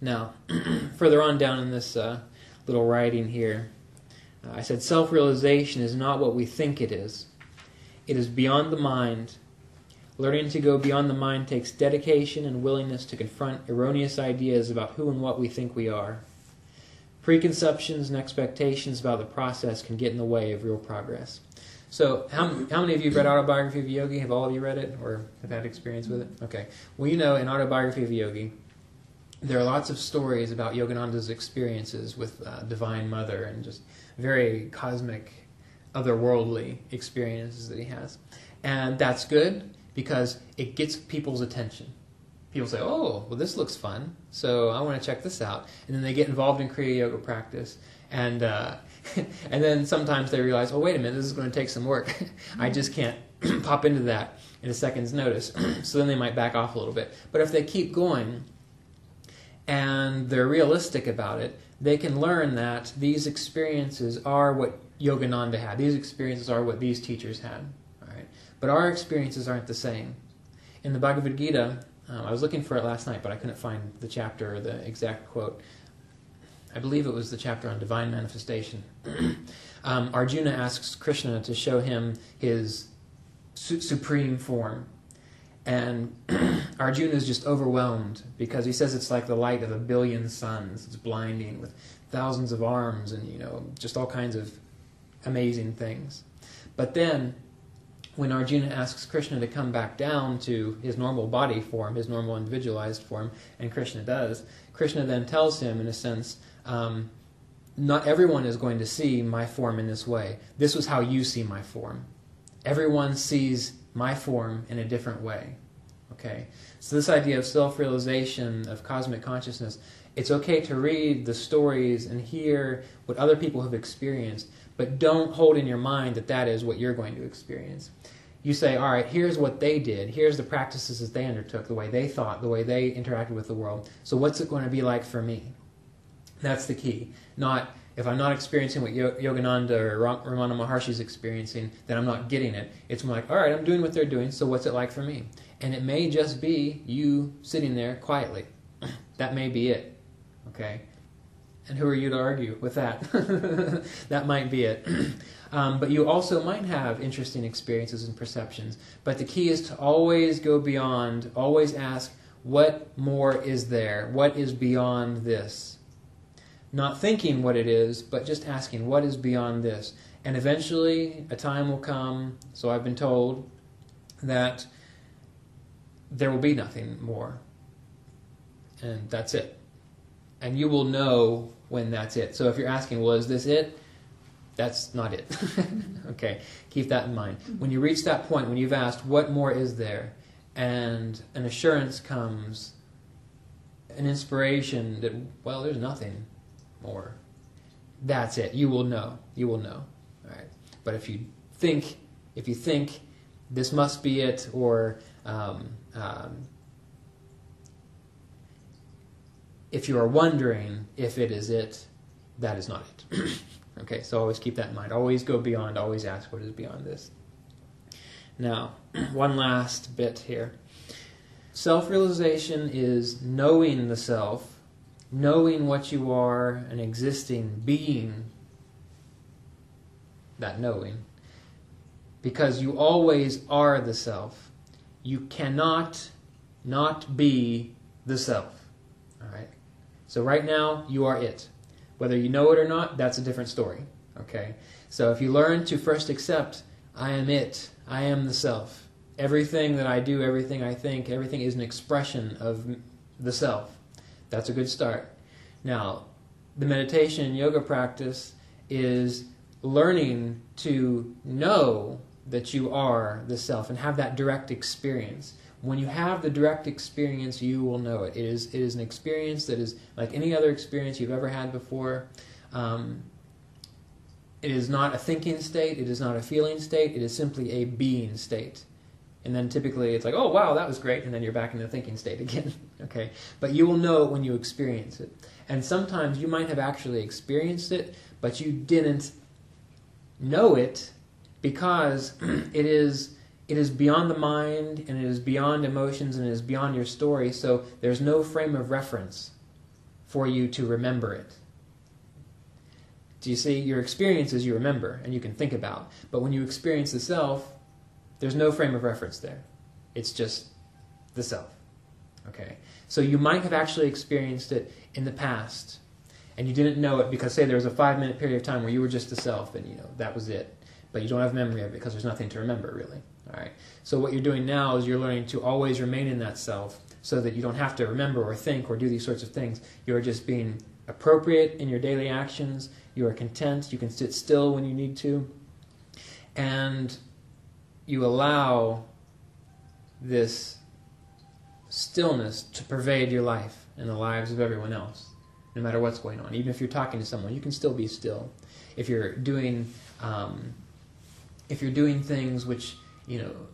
Now, further on down in this little writing here, I said, self-realization is not what we think it is. It is beyond the mind. Learning to go beyond the mind takes dedication and willingness to confront erroneous ideas about who and what we think we are. Preconceptions and expectations about the process can get in the way of real progress. So, how many of you have read Autobiography of a Yogi? Have all of you read it or have had experience with it? Okay. Well, you know, in Autobiography of a Yogi, there are lots of stories about Yogananda's experiences with Divine Mother and just very cosmic, otherworldly experiences that he has. And that's good because it gets people's attention. People say, oh, well, this looks fun, so I want to check this out. And then they get involved in Kriya Yoga practice. And and then sometimes they realize, oh, wait a minute, this is going to take some work. I just can't pop into that in a second's notice. So then they might back off a little bit. But if they keep going and they're realistic about it, they can learn that these experiences are what Yogananda had. These experiences are what these teachers had. All right? But our experiences aren't the same. In the Bhagavad Gita, I was looking for it last night, but I couldn't find the chapter or the exact quote. I believe it was the chapter on divine manifestation. Arjuna asks Krishna to show him his supreme form. And Arjuna is just overwhelmed because he says it's like the light of a billion suns. It's blinding with thousands of arms and, just all kinds of amazing things. But then, when Arjuna asks Krishna to come back down to his normal body form, his normal individualized form, and Krishna does, Krishna then tells him, in a sense, not everyone is going to see my form in this way. This was how you see my form. Everyone sees my form in a different way. Okay? So this idea of self-realization, of cosmic consciousness, it's okay to read the stories and hear what other people have experienced, but don't hold in your mind that that is what you're going to experience. You say, all right, here's what they did. Here's the practices that they undertook, the way they thought, the way they interacted with the world. So what's it going to be like for me? That's the key. Not, if I'm not experiencing what Yogananda or Ramana Maharshi is experiencing, then I'm not getting it. It's more like, all right, I'm doing what they're doing, so what's it like for me? And it may just be you sitting there quietly. That may be it. Okay? And who are you to argue with that? That might be it. But you also might have interesting experiences and perceptions. But the key is to always go beyond, always ask, what more is there? What is beyond this? Not thinking what it is, but just asking, what is beyond this? And eventually, a time will come, so I've been told, that there will be nothing more. And that's it. And you will know when that's it. So if you're asking, well, is this it? That's not it. Okay, keep that in mind. When you reach that point, when you've asked, what more is there? And an assurance comes, an inspiration that, well, there's nothing more. That's it. You will know. You will know. All right. But if you think this must be it, or if you are wondering if it is it, that is not it. Okay, so always keep that in mind. Always go beyond, always ask what is beyond this. Now, one last bit here. Self-realization is knowing the self, knowing what you are, and existing, being that knowing. Because you always are the self. You cannot not be the self. All right? So right now, you are it. Whether you know it or not, that's a different story. Okay? So if you learn to first accept, I am it, I am the self. Everything that I do, everything I think, everything is an expression of the self. That's a good start. Now, the meditation and yoga practice is learning to know that you are the self and have that direct experience. When you have the direct experience, you will know it. It is an experience that is like any other experience you've ever had before. It is not a thinking state. It is not a feeling state. It is simply a being state. And then typically it's like, oh, wow, that was great. And then you're back in the thinking state again. Okay? But you will know it when you experience it. And sometimes you might have actually experienced it, but you didn't know it because it is beyond the mind, and it is beyond emotions, and it is beyond your story, so there's no frame of reference. for you to remember it. Do you see? Your experiences you remember and you can think about. But when you experience the self, there's no frame of reference there. It's just the self. Okay? So you might have actually experienced it in the past, and you didn't know it because, say, there was a 5-minute period of time where you were just the self, and that was it. But you don't have memory of it because there's nothing to remember, really. All right? So what you're doing now is you're learning to always remain in that self so that you don't have to remember or think or do these sorts of things. You're just being appropriate in your daily actions. You are content. You can sit still when you need to. And you allow this stillness to pervade your life and the lives of everyone else, no matter what's going on. Even if you're talking to someone, you can still be still. If you're doing things which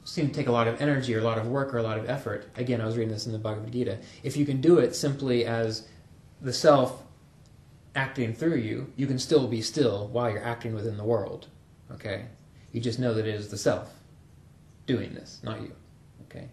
seem to take a lot of energy or a lot of work or a lot of effort, again, I was reading this in the Bhagavad Gita, if you can do it simply as the self acting through you, you can still be still while you're acting within the world. Okay? You just know that it is the self doing this, not you. Okay?